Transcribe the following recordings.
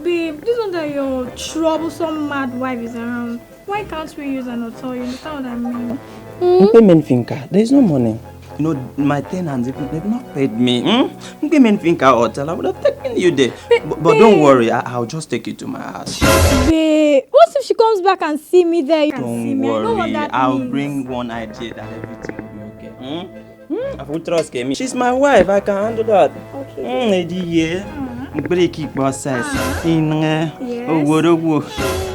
Babe, this one that your troublesome mad wife is around. Why can't we use an hotel? You understand what I mean? Payment thinker. There's no money. You know, my tenants, they've not paid me. Payment thinker hotel. I would have taken you there. But don't worry, I'll just take you to my house. Babe, what if she comes back and see me there? You Don't see me? worry, I know what that I'll means. bring one idea that everything will be okay. I will trust me. She's my wife. I can handle that. Okay. Lady, yeah. Break it process. Yes. Oh, what?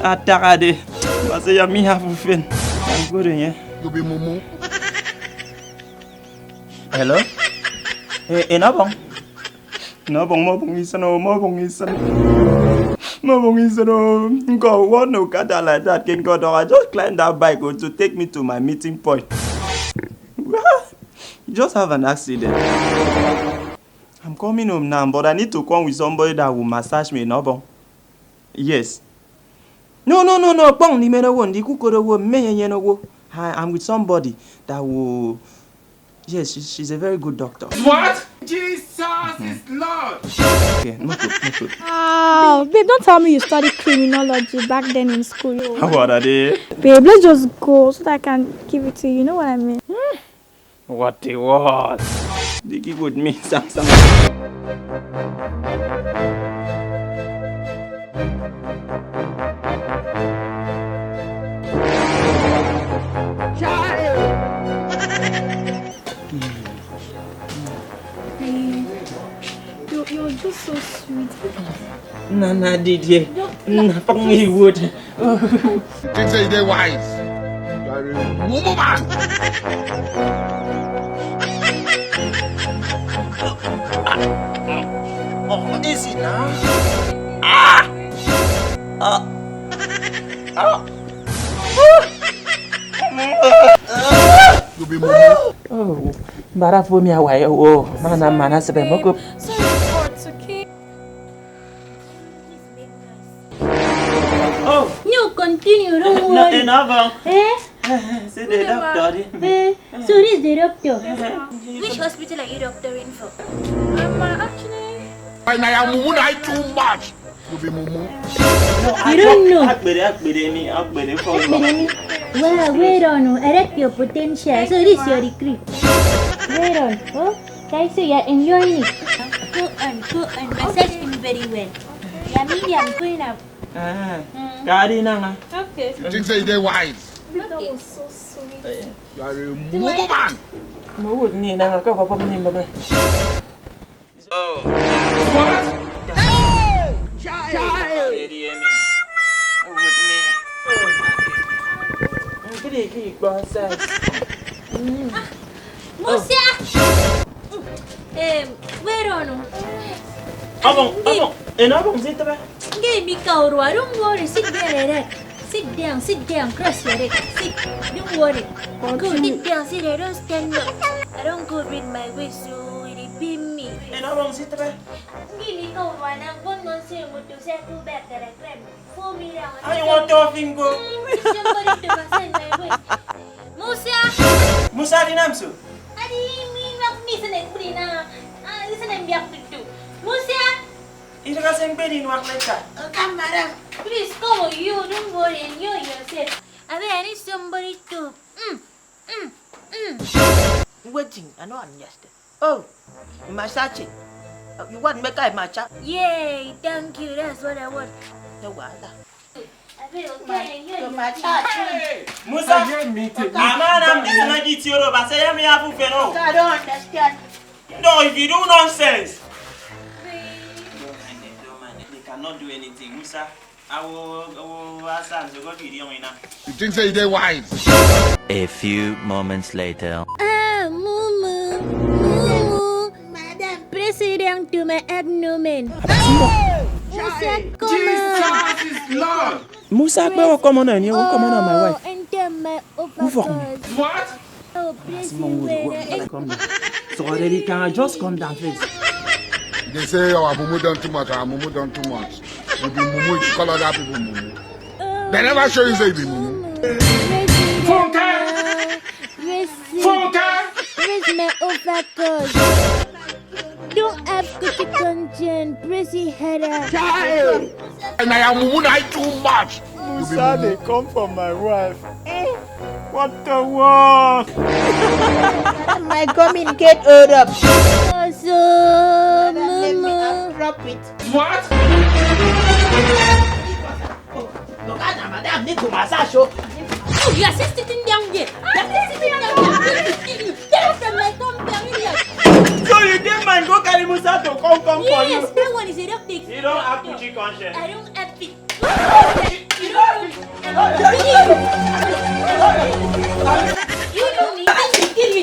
Atakade. But say me have a friend. I'm good, yeah. You be mumu. Hello? Obong? Mabong is no. Go one no car like that can go down. I just climbed that bike to take me to my meeting point. You just have an accident. I'm coming home now, but I need to come with somebody that will massage me in Obong. Yes. No. Bong ni mena won. Di kukoro wo me no. I'm with somebody that will. Yes, she's a very good doctor. What? Jesus is Lord. Okay, no good. Wow, babe, don't tell me you studied criminology back then in school. What are they? Babe, let's just go so that I can give it to you. You know what I mean? What it was? They give with me something. You're just so sweet. Nana did ye. Pang me wood. Think say they wise. You are a mumu man. What is it now? You be mumu. Oh, bara for me away. Oh, mana sabi mo ko. Sorry, it's okay. Oh, You continue, don't worry. Obong. Eh? Say the doctor. Eh? So this is the doctor. Which hospital are you doctoring for? Actually, When I am mumu, I too much. You be mumu. You don't know. Akbere for you. Well, wait on. Erect your potential. So this is your degree. Wait on. Oh, okay, so you're enjoying it. Go on. Massage him very well. Yeah, medium, good enough. Kari na nga. okay. You think say they wise. That was so sweet. You are a mumu man. Mawud ni na ka papa ni mabay. So, What? with me. Pretty process. Musa! Where on? Obong. Obong zito ba? Give me kaurwa. Don't worry. Sit there, Eric. Sit down. Cross your legs. Sit. Don't worry. Go, sit down. Sit there. Don't stand up. I don't go with my waist, so it be me. Obong zito ba? Give me kaurwa. Now, one month, say, I'm going to settle back that I climb. 4 me down. Ay, want to fingo. Somebody to massage my waist. Musa! Musa dinamso. Adi, me not listen and put in listen and be up to do. Musa! Ito kasi ang pwede nuwak like that. Come, madam. Please go. You don't worry. Enjoy yourself. I need somebody to. Waiting, I don't understand. Oh, massage. You want make I matcha? Yay! Thank you. That's what I want. No wala. I feel okay. Enjoy Massage. Musa, amana mbizi na gitioro basa ya mi afu feno. I don't understand. No, if you do nonsense. They cannot do anything. Musa, I will ask them to go video now. You think say they wise. A few moments later. Mumu. Madam, president to my abdomen. Musa, come on. Jesus is Lord. Musa, come on, you come on, my wife. Enter my Move on. overcoat. What? Oh, president. So already can I just come down, please? They say our mumu done too much, our mumu done too much. You be mumu, you call other people mumu. They never show you say you be mumu. Where's my overcoat? don't have good content. Pressy header. And I am mumu too much. Musa, they come from my wife. What the world? My coming get hold up. Awesome, Let me mama. drop it. What? Look at that, madam. Need to massage you. Oh, you are still sitting down there. You are still sitting down there. Get off from my compound. So you get mine, go carry Musa to come for you. Yes, that one is a dog thing. You don't have Gucci conscience. I don't have it. You don't need to kill me.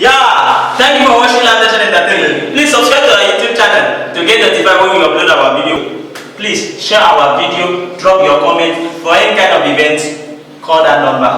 Yeah, thank you for watching Landlord Entertainment. Please subscribe to our YouTube channel to get notified when we upload our video. Please share our video, drop your comment for any kind of event. Call that number.